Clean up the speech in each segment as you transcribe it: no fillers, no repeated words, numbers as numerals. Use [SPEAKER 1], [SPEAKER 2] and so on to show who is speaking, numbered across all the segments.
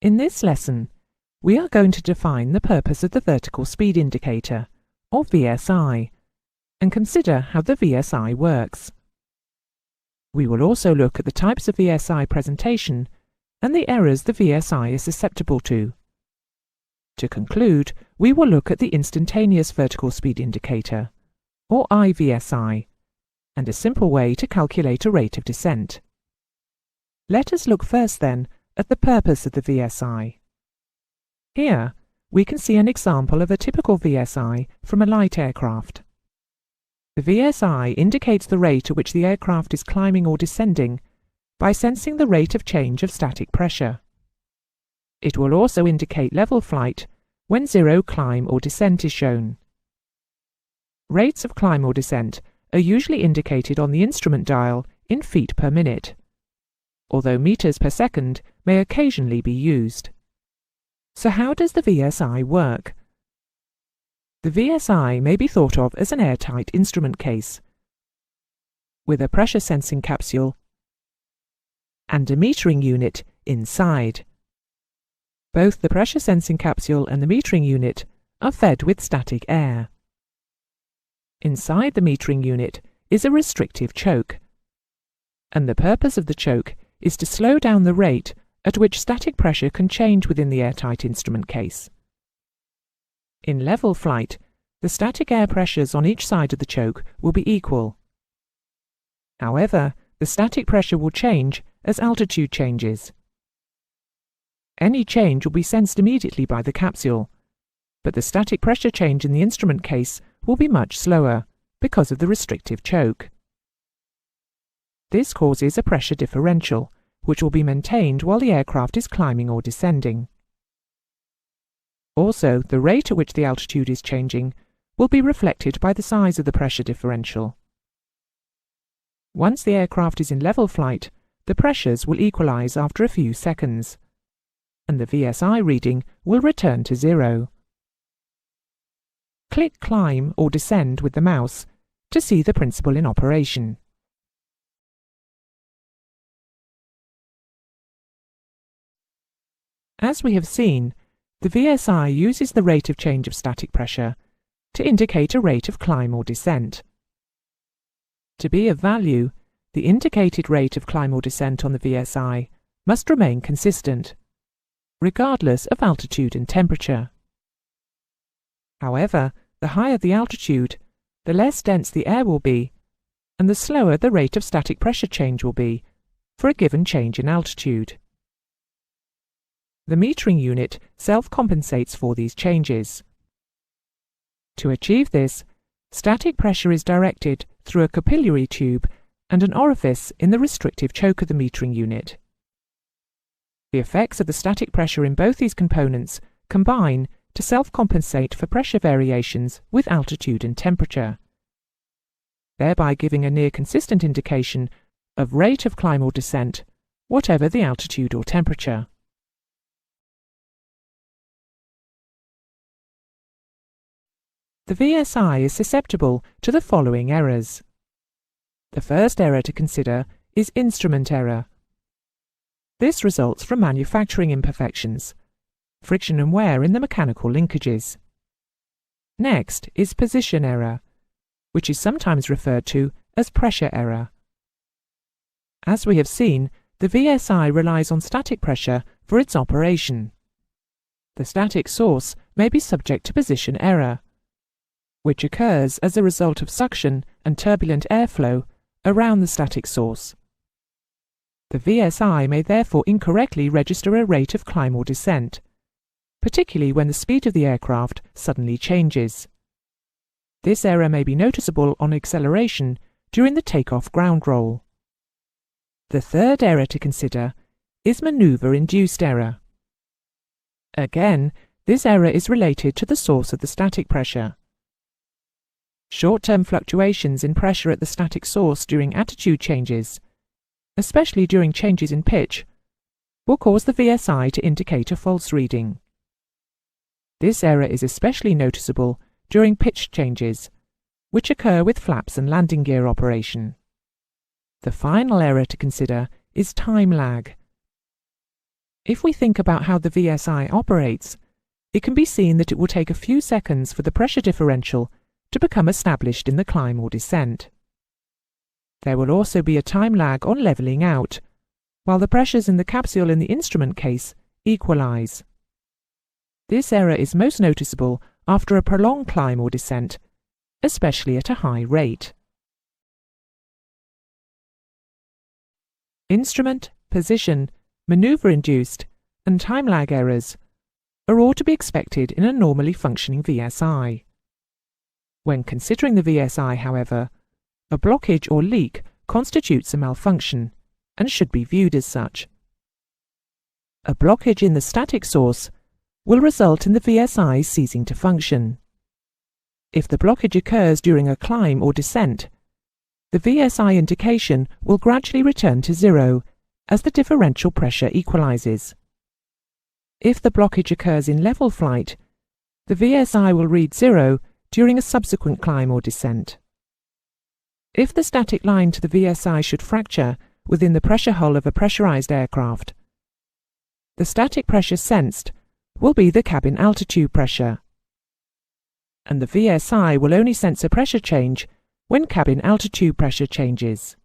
[SPEAKER 1] In this lesson, we are going to define the purpose of the vertical speed indicator, or VSI, and consider how the VSI works. We will also look at the types of VSI presentation and the errors the VSI is susceptible to. To conclude, we will look at the Instantaneous Vertical Speed Indicator, or IVSI, and a simple way to calculate a rate of descent. Let us look first then at the purpose of the VSI. Here, we can see an example of a typical VSI from a light aircraft. The VSI indicates the rate at which the aircraft is climbing or descending by sensing the rate of change of static pressure. It will also indicate level flight when zero climb or descent is shown. Rates of climb or descent are usually indicated on the instrument dial in feet per minute, although meters per second may occasionally be used. So how does the VSI work? The VSI may be thought of as an airtight instrument case, with a pressure sensing capsule and a metering unit inside. Both the pressure sensing capsule and the metering unit are fed with static air. Inside the metering unit is a restrictive choke, and the purpose of the choke is to slow down the rate at which static pressure can change within the airtight instrument case. In level flight, the static air pressures on each side of the choke will be equal. However, the static pressure will change as altitude changes. Any change will be sensed immediately by the capsule, but the static pressure change in the instrument case will be much slower because of the restrictive choke. This causes a pressure differential, which will be maintained while the aircraft is climbing or descending. Also, the rate at which the altitude is changing will be reflected by the size of the pressure differential. Once the aircraft is in level flight, the pressures will equalize after a few seconds, and the VSI reading will return to zero. Click Climb or Descend with the mouse to see the principle in operation. As we have seen, the VSI uses the rate of change of static pressure to indicate a rate of climb or descent. To be of value, the indicated rate of climb or descent on the VSI must remain consistent, regardless of altitude and temperature. However, the higher the altitude, the less dense the air will be, and the slower the rate of static pressure change will be for a given change in altitude. The metering unit self-compensates for these changes. To achieve this, static pressure is directed through a capillary tube and an orifice in the restrictive choke of the metering unit. The effects of the static pressure in both these components combine to self-compensate for pressure variations with altitude and temperature, thereby giving a near consistent indication of rate of climb or descent, whatever the altitude or temperature. The VSI is susceptible to the following errors. The first error to consider is instrument error. This results from manufacturing imperfections, friction and wear in the mechanical linkages. Next is position error, which is sometimes referred to as pressure error. As we have seen, the VSI relies on static pressure for its operation. The static source may be subject to position error, which occurs as a result of suction and turbulent airflow around the static source. The VSI may therefore incorrectly register a rate of climb or descent, particularly when the speed of the aircraft suddenly changes. This error may be noticeable on acceleration during the takeoff ground roll. The third error to consider is maneuver-induced error. Again, this error is related to the source of the static pressure. Short-term fluctuations in pressure at the static source during attitude changes, especially during changes in pitch, will cause the VSI to indicate a false reading. This error is especially noticeable during pitch changes, which occur with flaps and landing gear operation. The final error to consider is time lag. If we think about how the VSI operates, it can be seen that it will take a few seconds for the pressure differential to become established in the climb or descent. There will also be a time lag on levelling out, while the pressures in the capsule in the instrument case equalize. This error is most noticeable after a prolonged climb or descent, especially at a high rate. Instrument, position, maneuver-induced, and time lag errors are all to be expected in a normally functioning VSI. When considering the VSI, however, a blockage or leak constitutes a malfunction and should be viewed as such. A blockage in the static source will result in the VSI ceasing to function. If the blockage occurs during a climb or descent, the VSI indication will gradually return to zero as the differential pressure equalizes. If the blockage occurs in level flight, the VSI will read zero during a subsequent climb or descent. If the static line to the VSI should fracture within the pressure hull of a pressurized aircraft, the static pressure sensed will be the cabin altitude pressure, and the VSI will only sense a pressure change when cabin altitude pressure changes.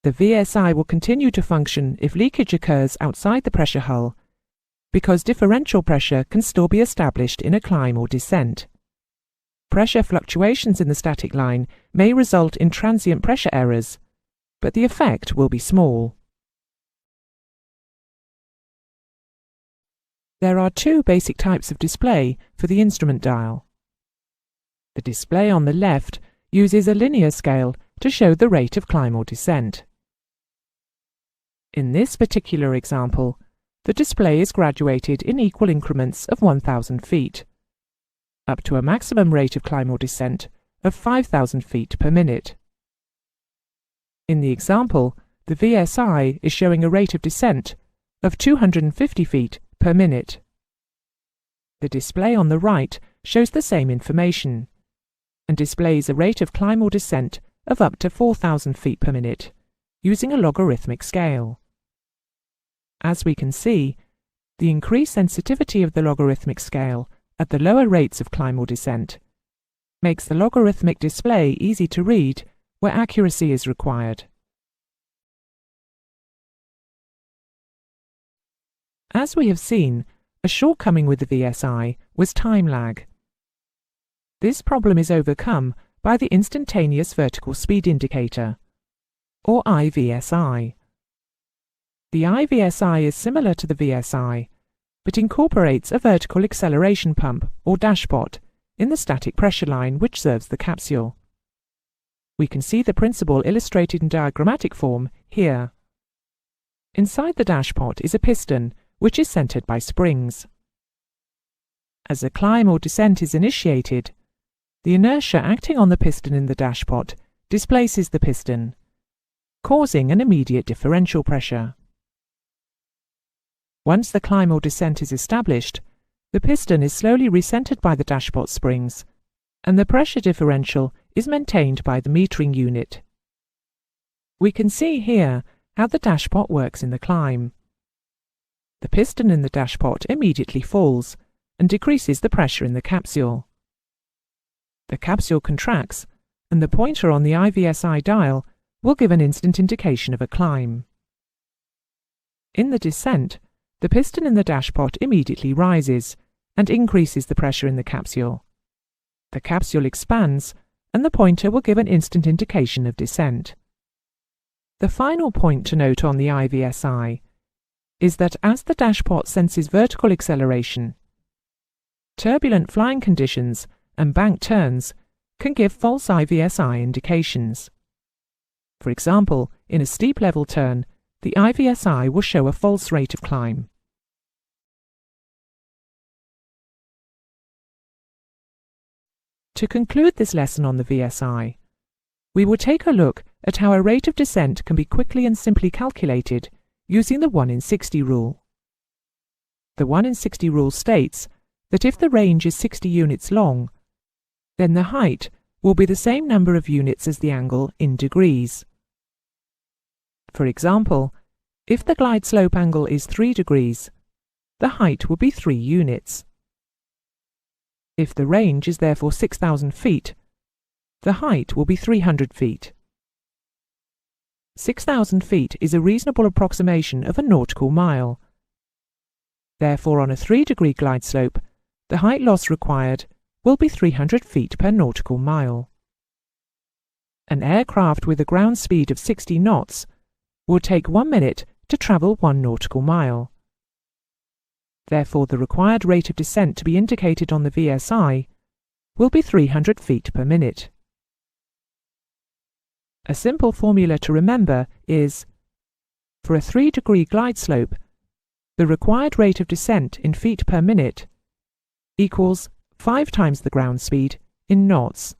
[SPEAKER 1] The VSI will continue to function if leakage occurs outside the pressure hull, because differential pressure can still be established in a climb or descent. Pressure fluctuations in the static line may result in transient pressure errors, but the effect will be small. There are two basic types of display for the instrument dial. The display on the left uses a linear scale to show the rate of climb or descent. In this particular example, the display is graduated in equal increments of 1,000 feet, up to a maximum rate of climb or descent of 5,000 feet per minute. In the example, the VSI is showing a rate of descent of 250 feet per minute. The display on the right shows the same information and displays a rate of climb or descent of up to 4,000 feet per minute using a logarithmic scale. As we can see, the increased sensitivity of the logarithmic scale at the lower rates of climb or descent makes the logarithmic display easy to read where accuracy is required. As we have seen, a shortcoming with the VSI was time lag. This problem is overcome by the Instantaneous Vertical Speed Indicator, or IVSI. The IVSI is similar to the VSI, but incorporates a vertical acceleration pump, or dashpot, in the static pressure line which serves the capsule. We can see the principle illustrated in diagrammatic form here. Inside the dashpot is a piston, which is centered by springs. As a climb or descent is initiated, the inertia acting on the piston in the dashpot displaces the piston, causing an immediate differential pressure. Once the climb or descent is established, the piston is slowly recentered by the dashpot springs, and the pressure differential is maintained by the metering unit. We can see here how the dashpot works in the climb. The piston in the dashpot immediately falls and decreases the pressure in the capsule. The capsule contracts, and the pointer on the IVSI dial will give an instant indication of a climb. In the descent, the piston in the dashpot immediately rises and increases the pressure in the capsule. The capsule expands, and the pointer will give an instant indication of descent. The final point to note on the IVSI is that as the dashpot senses vertical acceleration, turbulent flying conditions and bank turns can give false IVSI indications. For example, in a steep level turn, the IVSI will show a false rate of climb. To conclude this lesson on the VSI, we will take a look at how a rate of descent can be quickly and simply calculated using the 1 in 60 rule. The 1 in 60 rule states that if the range is 60 units long, then the height will be the same number of units as the angle in degrees. For example, If the glide slope angle is 3 degrees, the height will be 3 units. If the range is therefore 6,000 feet, the height will be 300 feet. 6,000 feet is a reasonable approximation of a nautical mile. Therefore, on a 3-degree glide slope, the height loss required will be 300 feet per nautical mile. An aircraft with a ground speed of 60 knots will take 1 minute to travel 1 nautical mile. Therefore, the required rate of descent to be indicated on the VSI will be 300 feet per minute. A simple formula to remember is, for a 3-degree glide slope, the required rate of descent in feet per minute equals 5 times the ground speed in knots.